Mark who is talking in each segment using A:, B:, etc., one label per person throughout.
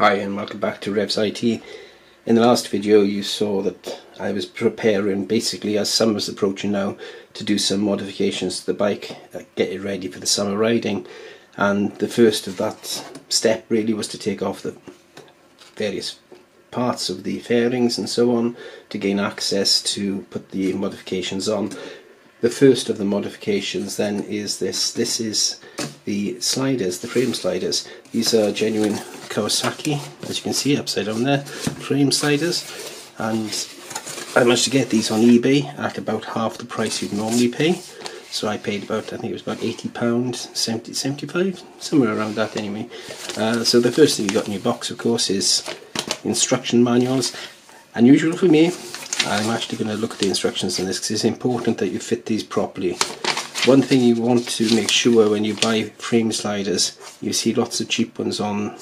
A: Hi and welcome back to RevsIT. In the last video you saw that I was preparing, basically as summer's approaching now, to do some modifications to the bike, get it ready for the summer riding, and the first of that step really was to take off the various parts of the fairings and so on to gain access to put the modifications on. The first of the modifications then is this. This is the sliders, the frame sliders. These are genuine Kawasaki, as you can see upside down there, frame sliders, and I managed to get these on eBay at about half the price you'd normally pay. So I paid about, I think it was about £80, 75, somewhere around that anyway. So the first thing you got in your box, of course, is instruction manuals. Unusual for me, I'm actually going to look at the instructions in this because it's important that you fit these properly. One thing you want to make sure when you buy frame sliders, you see lots of cheap ones on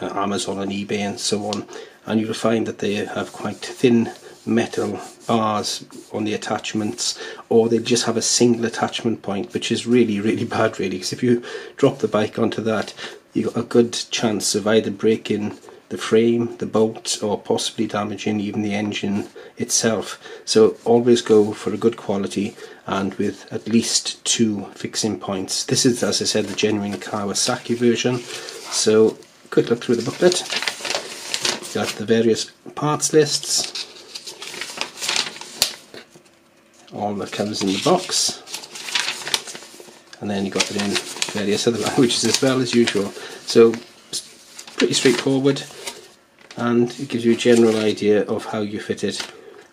A: Amazon and eBay and so on, and you'll find that they have quite thin metal bars on the attachments, or they just have a single attachment point, which is really bad really, because if you drop the bike onto that, you've got a good chance of either breaking the frame, the bolts, or possibly damaging even the engine itself. So always go for a good quality and with at least 2 fixing points. This is, as I said, the genuine Kawasaki version. So quick look through the booklet. Got the various parts lists, all that comes in the box, and then you got it in various other languages as well, as usual. So pretty straightforward, and it gives you a general idea of how you fit it.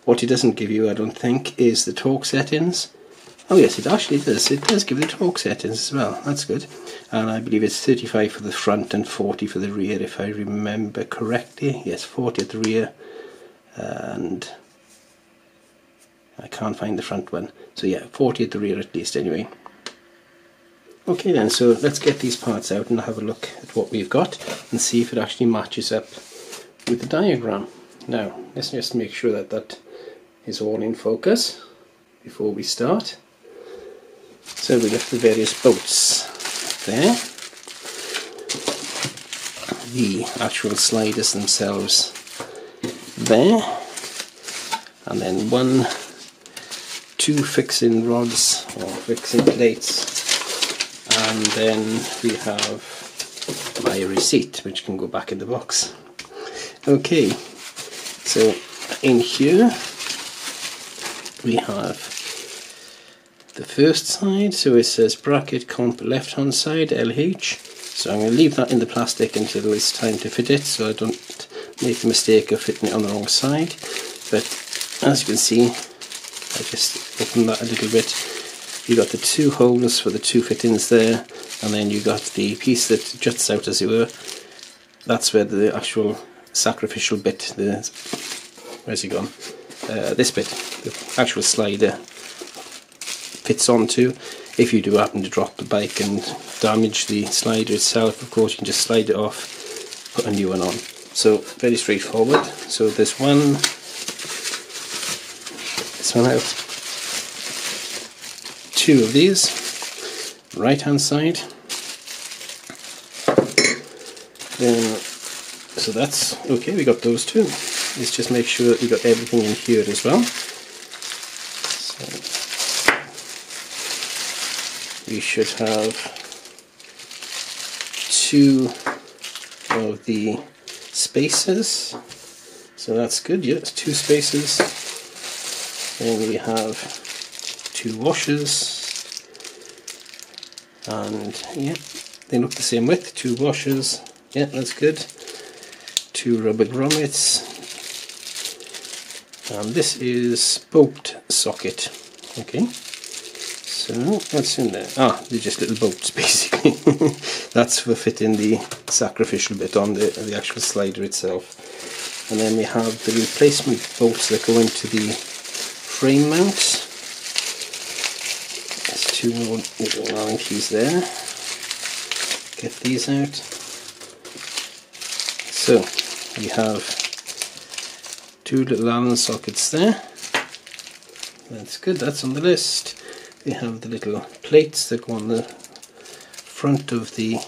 A: What it doesn't give you, I don't think, is the torque settings. Oh yes, it actually does. It does give the torque settings as well. That's good. And I believe it's 35 for the front and 40 for the rear, if I remember correctly. Yes, 40 at the rear, and I can't find the front one. So yeah, 40 at the rear at least anyway. Okay then, so let's get these parts out and have a look at what we've got and see if it actually matches up with the diagram. Now, let's just make sure that that is all in focus before we start. So we got the various bolts there, the actual sliders themselves there, and then 2 fixing rods or fixing plates, and then we have my receipt, which can go back in the box. Okay, so in here we have the first side, so it says bracket comp left hand side LH, so I'm going to leave that in the plastic until it's time to fit it, so I don't make the mistake of fitting it on the wrong side. But as you can see, I just opened that a little bit. You got the 2 holes for the 2 fittings there, and then you got the piece that juts out, as it were. That's where the actual sacrificial bit, where's he gone? This bit, the actual slider, fits onto. If you do happen to drop the bike and damage the slider itself, of course you can just slide it off, put a new one on. So very straightforward. So there's one out, 2 of these, right hand side. Then, so that's okay, we got those 2. Let's just make sure that we got everything in here as well. So we should have 2 of the spacers, so that's good. Yeah, it's 2 spacers. Then we have 2 washers, and yeah, they look the same width. 2 washers, yeah, that's good. 2 rubber grommets, and this is bolt socket. Okay, so what's in there? They're just little bolts basically. That's for fitting the sacrificial bit on the actual slider itself. And then we have the replacement bolts that go into the frame mount. There's 2 more little Allen keys there. Get these out. So we have 2 little Allen sockets there. That's good, that's on the list. We have the little plates that go on the front of the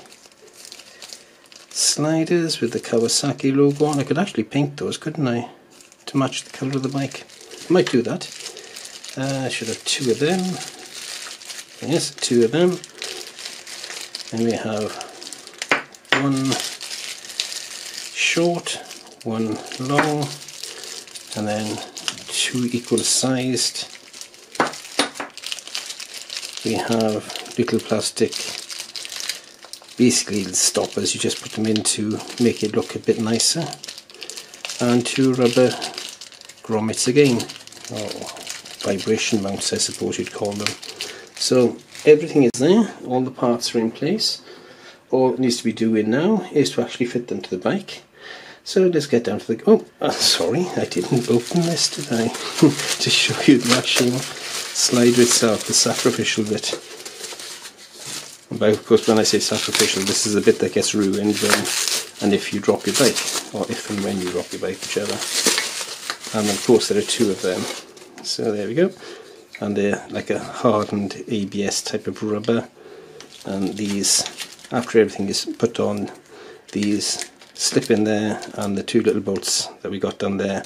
A: sliders with the Kawasaki logo on. I could actually paint those, couldn't I, to match the colour of the bike. I might do that. I should have 2 of them. Yes, 2 of them. And we have 1 short, 1 long, and then 2 equal sized. We have little plastic, basically stoppers, you just put them in to make it look a bit nicer, and 2 rubber grommets again, or vibration mounts I suppose you'd call them. So everything is there, all the parts are in place. All it needs to be doing now is to actually fit them to the bike. So let's get down to the... sorry, I didn't open this, did I? To show you the actual slider itself, the sacrificial bit. But of course when I say sacrificial, this is the bit that gets ruined when and if you drop your bike, or if and when you drop your bike, whichever. And of course there are 2 of them. So there we go. And they're like a hardened ABS type of rubber. And these, after everything is put on, these slip in there, and the 2 little bolts that we got down there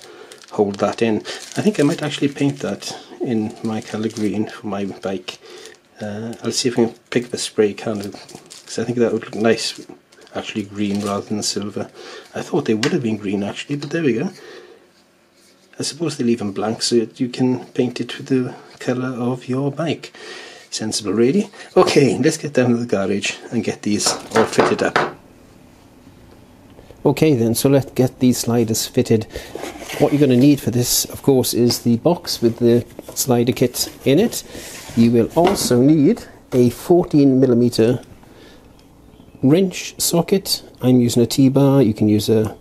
A: hold that in. I think I might actually paint that in my colour green for my bike. I'll see if I can pick up a spray can, because I think that would look nice, actually green rather than silver. I thought they would have been green actually, but there we go. I suppose they leave them blank so you can paint it with the colour of your bike. Sensible really. Okay, let's get down to the garage and get these all fitted up. Okay then, so let's get these sliders fitted. What you're going to need for this, of course, is the box with the slider kit in it. You will also need a 14mm wrench socket. I'm using a T-bar. You can use a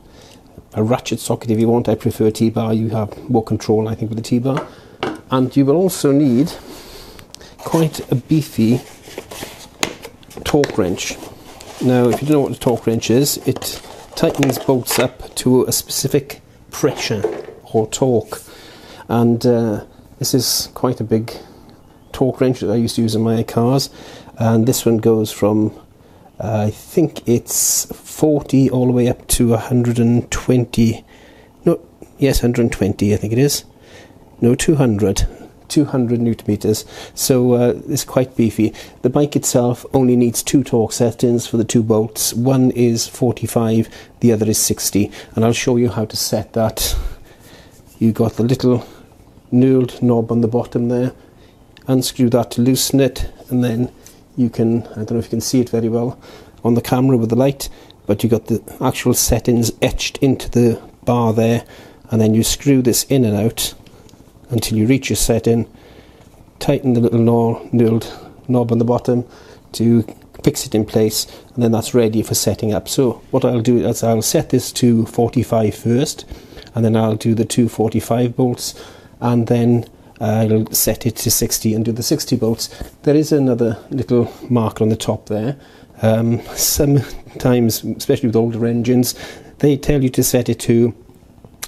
A: ratchet socket if you want. I prefer a T-bar. You have more control, I think, with the T-bar. And you will also need quite a beefy torque wrench. Now, if you don't know what a torque wrench is, it tightens bolts up to a specific pressure or torque, and this is quite a big torque wrench that I used to use in my cars, and this one goes from I think it's 40 all the way up to 120, no, yes, 120 I think it is, no, 200 newton meters, so it's quite beefy. The bike itself only needs 2 torque settings for the 2 bolts. One is 45, the other is 60, and I'll show you how to set that. You got the little knurled knob on the bottom there, unscrew that to loosen it, and then you can, I don't know if you can see it very well on the camera with the light, but you got the actual settings etched into the bar there, and then you screw this in and out until you reach your setting. Tighten the little knurled knob on the bottom to fix it in place, and then that's ready for setting up. So what I'll do is I'll set this to 45 first, and then I'll do the 2 45 bolts, and then I'll set it to 60 and do the 60 bolts. There is another little marker on the top there. Sometimes, especially with older engines, they tell you to set it to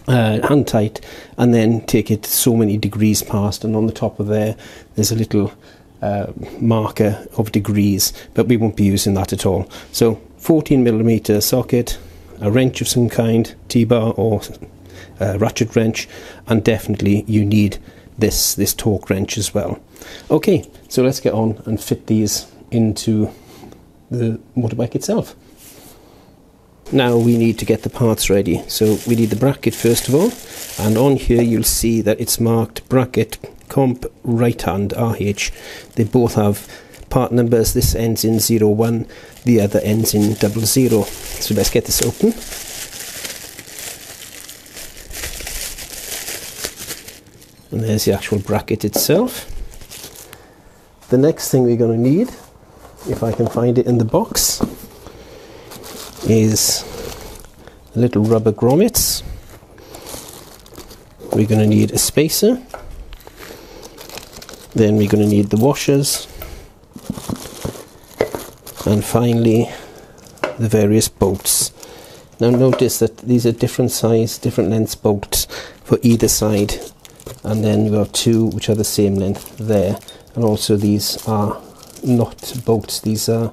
A: hand tight and then take it so many degrees past, and on the top of there's a little marker of degrees, but we won't be using that at all. So 14mm socket, a wrench of some kind, T-bar or ratchet wrench, and definitely you need this torque wrench as well. Okay, so let's get on and fit these into the motorbike itself. Now we need to get the parts ready, so we need the bracket first of all, and on here you'll see that it's marked bracket comp right hand RH. They both have part numbers. This ends in 01, the other ends in 00. So let's get this open. And there's the actual bracket itself. The next thing we're going to need, if I can find it in the box, is little rubber grommets. We're going to need a spacer. Then we're going to need the washers. And finally, the various bolts. Now notice that these are different size, different length bolts for either side. And then you have 2 which are the same length there. And also these are not bolts, these are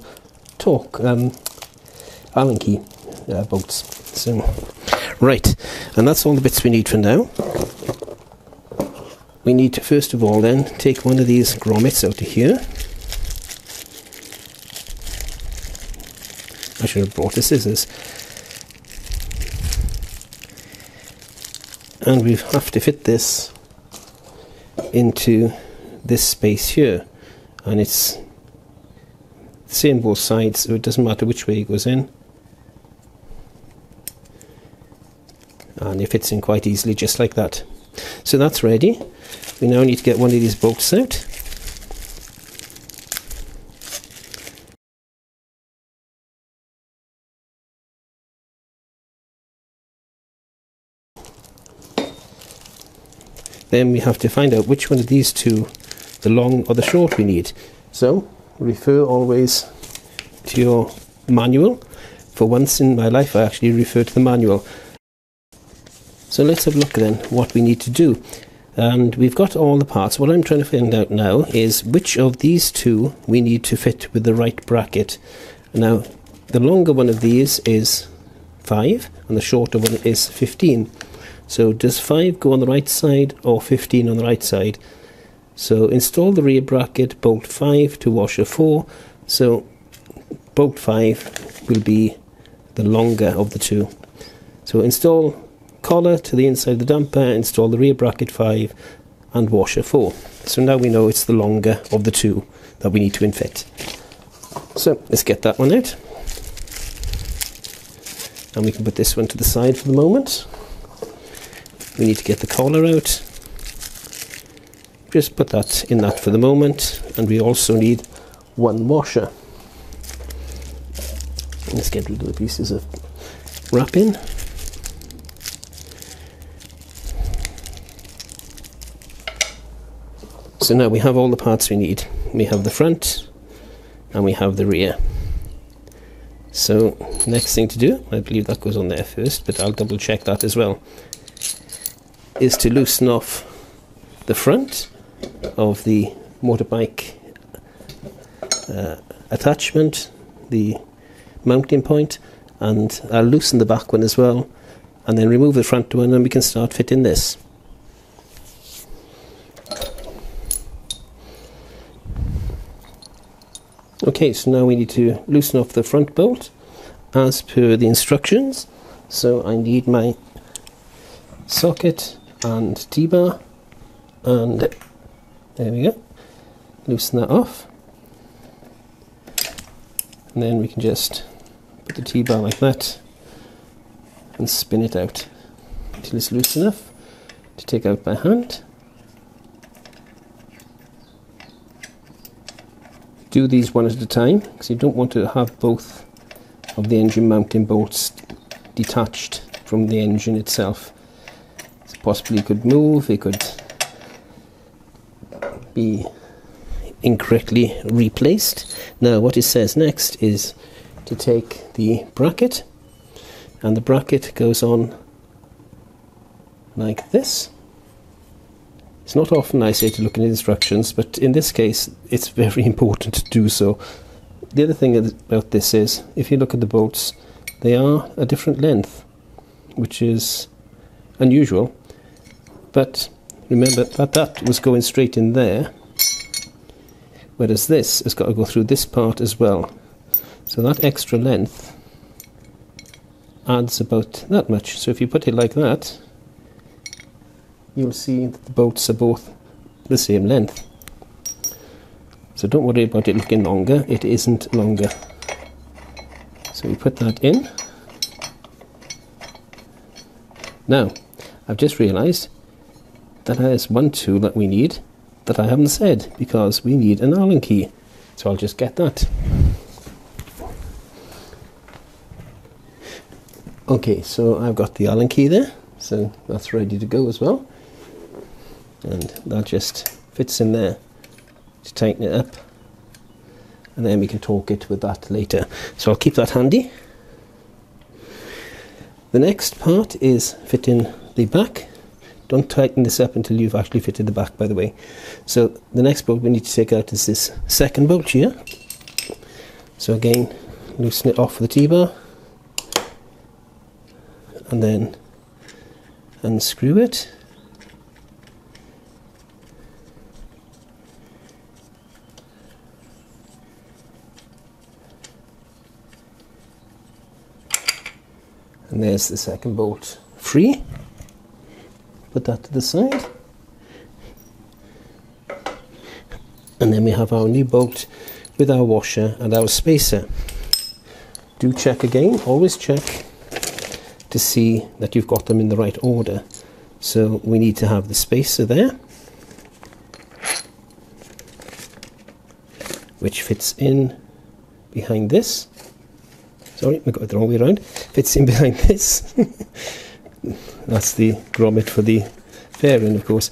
A: torque, Allen key bolts. So, right, and that's all the bits we need for now. We need to first of all then take one of these grommets out of here. I should have brought the scissors. And we have to fit this into this space here, and it's the same both sides, so it doesn't matter which way it goes in, and it fits in quite easily just like that. So that's ready. We now need to get one of these bolts out. Then we have to find out which one of these two, the long or the short, we need. So refer always to your manual. For once in my life I actually refer to the manual. So let's have a look then what we need to do. And we've got all the parts. What I'm trying to find out now is which of these two we need to fit with the right bracket. Now the longer one of these is 5 and the shorter one is 15. So does 5 go on the right side or 15 on the right side? So install the rear bracket, bolt 5 to washer 4. So bolt 5 will be the longer of the two. So install collar to the inside of the damper, install the rear bracket 5 and washer 4. So now we know it's the longer of the two that we need to infit. So let's get that one out. And we can put this one to the side for the moment. We need to get the collar out. Just put that in that for the moment, and we also need one washer. Let's get rid of the pieces of wrapping. So now we have all the parts we need. We have the front and we have the rear. So next thing to do, I believe that goes on there first, but I'll double check that as well, is to loosen off the front of the motorbike attachment, the mounting point, and I'll loosen the back one as well, and then remove the front one, and we can start fitting this. Okay, so now we need to loosen off the front bolt as per the instructions. So I need my socket and T-bar, and there we go. Loosen that off, and then we can just put the T-bar like that and spin it out until it's loose enough to take out by hand. Do these one at a time, because you don't want to have both of the engine mounting bolts detached from the engine itself. So possibly it could move, it could be incorrectly replaced. Now what it says next is to take the bracket, and the bracket goes on like this. It's not often I say to look at instructions, but in this case it's very important to do so. The other thing about this is, if you look at the bolts, they are a different length, which is unusual, but remember that that was going straight in there, whereas this has got to go through this part as well. So that extra length adds about that much. So if you put it like that, you'll see that the bolts are both the same length. So don't worry about it looking longer, it isn't longer. So we put that in. Now, I've just realised that there's one tool that we need that I haven't said, because we need an Allen key. So I'll just get that. Okay, so I've got the Allen key there, so that's ready to go as well. And that just fits in there to tighten it up, and then we can torque it with that later. So I'll keep that handy. The next part is fitting the back. Don't tighten this up until you've actually fitted the back, by the way. So the next bolt we need to take out is this second bolt here. So again, loosen it off with the T-bar, and then unscrew it. And there's the second bolt free. Put that to the side. And then we have our new bolt with our washer and our spacer. Do check again, always check to see that you've got them in the right order. So we need to have the spacer there, which fits in behind this. Sorry, I got it the wrong way around. Fits in behind this. That's the grommet for the fairing, of course.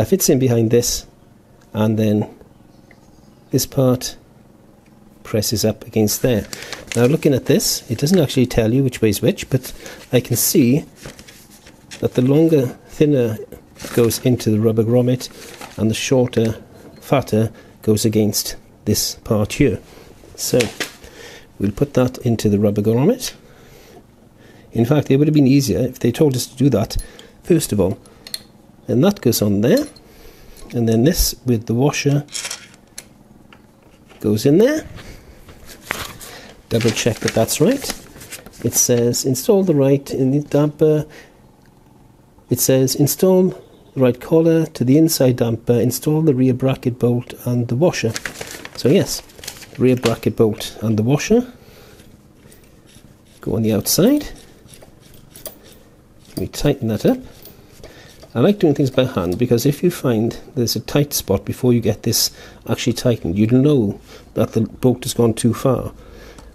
A: Fits in behind this, and then this part presses up against there. Now looking at this, it doesn't actually tell you which way is which, but I can see that the longer, thinner goes into the rubber grommet, and the shorter, fatter goes against this part here. So we'll put that into the rubber grommet. In fact, it would have been easier if they told us to do that first of all. And that goes on there, and then this with the washer goes in there. Double check that that's right. It says install the right in the damper. It says install the right collar to the inside damper, install the rear bracket bolt and the washer. So yes, rear bracket bolt and the washer go on the outside. We tighten that up. I like doing things by hand because if you find there's a tight spot before you get this actually tightened, you'll know that the bolt has gone too far.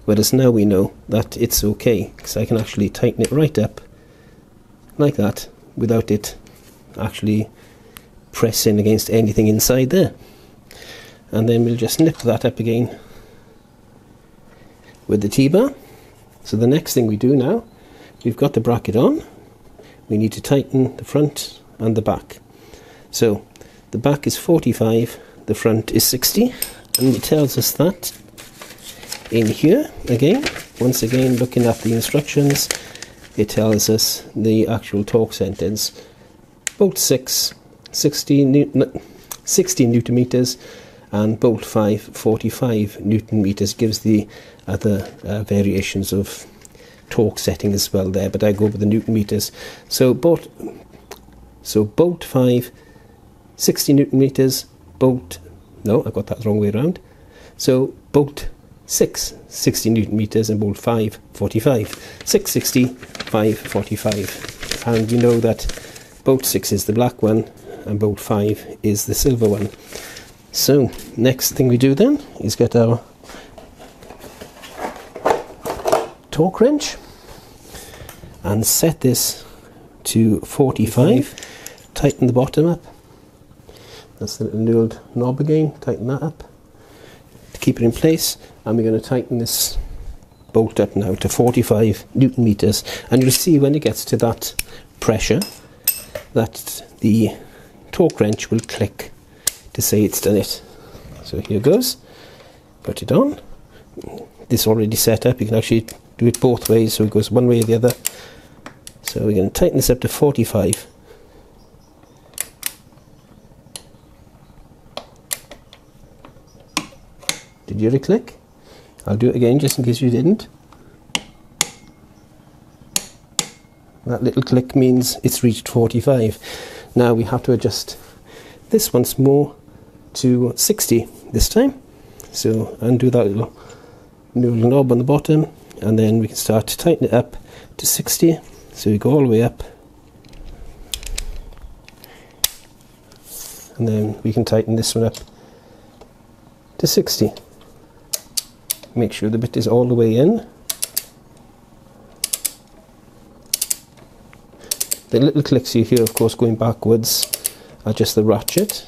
A: Whereas now we know that it's okay because I can actually tighten it right up like that without it actually pressing against anything inside there. And then we'll just nip that up again with the T-bar. So the next thing we do now, we've got the bracket on, we need to tighten the front and the back. So the back is 45, the front is 60, and it tells us that in here again. Once again, looking at the instructions, it tells us the actual torque sentence. Bolt 6, 60 Newton meters, and bolt 5, 45 Newton meters. Gives the other variations of torque setting as well there, but I go with the Newton meters. So bolt 5, 60 Newton meters. No, I got that the wrong way around. So bolt 6, 60 Newton meters, and bolt 5, 45. 660, 5, 45. And you know that bolt 6 is the black one and bolt 5 is the silver one. So next thing we do then is get our torque wrench and set this to 45. Tighten the bottom up. That's the little old knob again. Tighten that up to keep it in place, and we're going to tighten this bolt up now to 45 Newton meters, and you'll see when it gets to that pressure that the torque wrench will click to say it's done it. So here goes. Put it on. This already set up. You can actually do it both ways, so it goes one way or the other. So we're going to tighten this up to 45. Did you hear it click? I'll do it again just in case you didn't. That little click means it's reached 45. Now we have to adjust this once more to 60 this time. So undo that little knob on the bottom, and then we can start to tighten it up to 60. So we go all the way up, and then we can tighten this one up to 60. Make sure the bit is all the way in. The little clicks you hear, of course, going backwards are just the ratchet.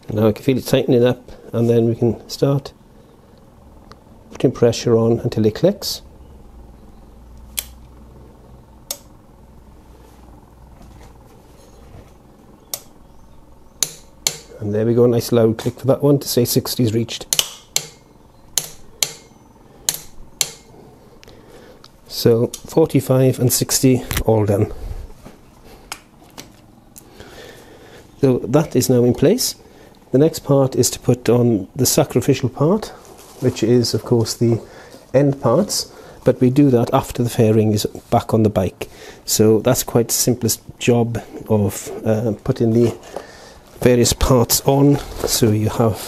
A: And now I can feel it tightening up, and then we can start putting pressure on until it clicks. And there we go, nice loud click for that one to say 60 is reached. So 45 and 60 all done. So that is now in place. The next part is to put on the sacrificial part, which is of course the end parts, but we do that after the fairing is back on the bike. So that's quite the simplest job of putting the various parts on. So you have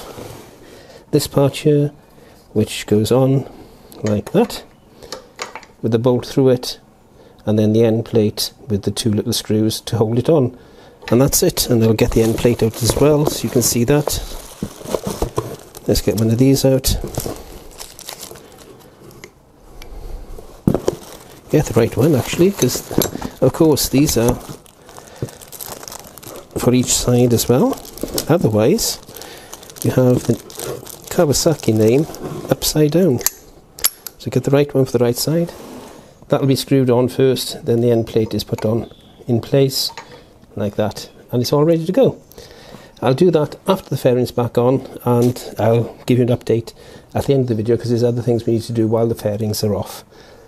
A: this part here, which goes on like that, with the bolt through it, and then the end plate with the two little screws to hold it on. And that's it, and I'll get the end plate out as well so you can see that. Let's get one of these out. Get the right one actually, because of course these are for each side as well. Otherwise you have the Kawasaki name upside down. So get the right one for the right side. That'll be screwed on first, then the end plate is put on in place like that, and it's all ready to go. I'll do that after the fairing's back on, and I'll give you an update at the end of the video, because there's other things we need to do while the fairings are off.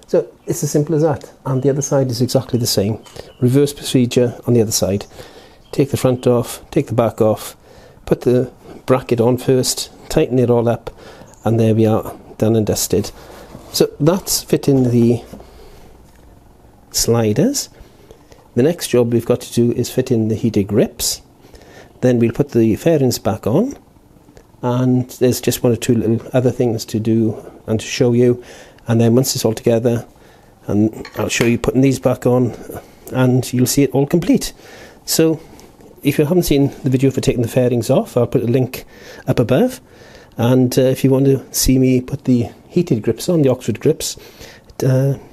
A: So it's as simple as that, and the other side is exactly the same. Reverse procedure on the other side. Take the front off, take the back off, put the bracket on first, tighten it all up, and there we are, done and dusted. So that's fitting the sliders. The next job we've got to do is fit in the heated grips. Then we'll put the fairings back on, and there's just one or two little other things to do and to show you, and then once it's all together, and I'll show you putting these back on, and you'll see it all complete. So if you haven't seen the video for taking the fairings off, I'll put a link up above, and if you want to see me put the heated grips on, the Oxford grips,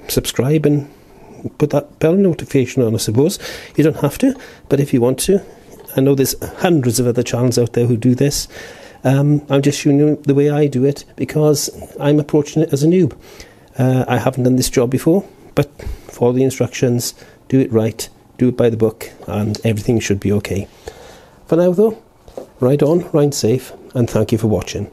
A: subscribe and put that bell notification on. I suppose you don't have to, but if you want to, I know there's hundreds of other channels out there who do this. I'm just showing you the way I do it, because I'm approaching it as a noob. I haven't done this job before, but follow the instructions, do it right, do it by the book, and everything should be okay. For now though, ride on, ride safe, and thank you for watching.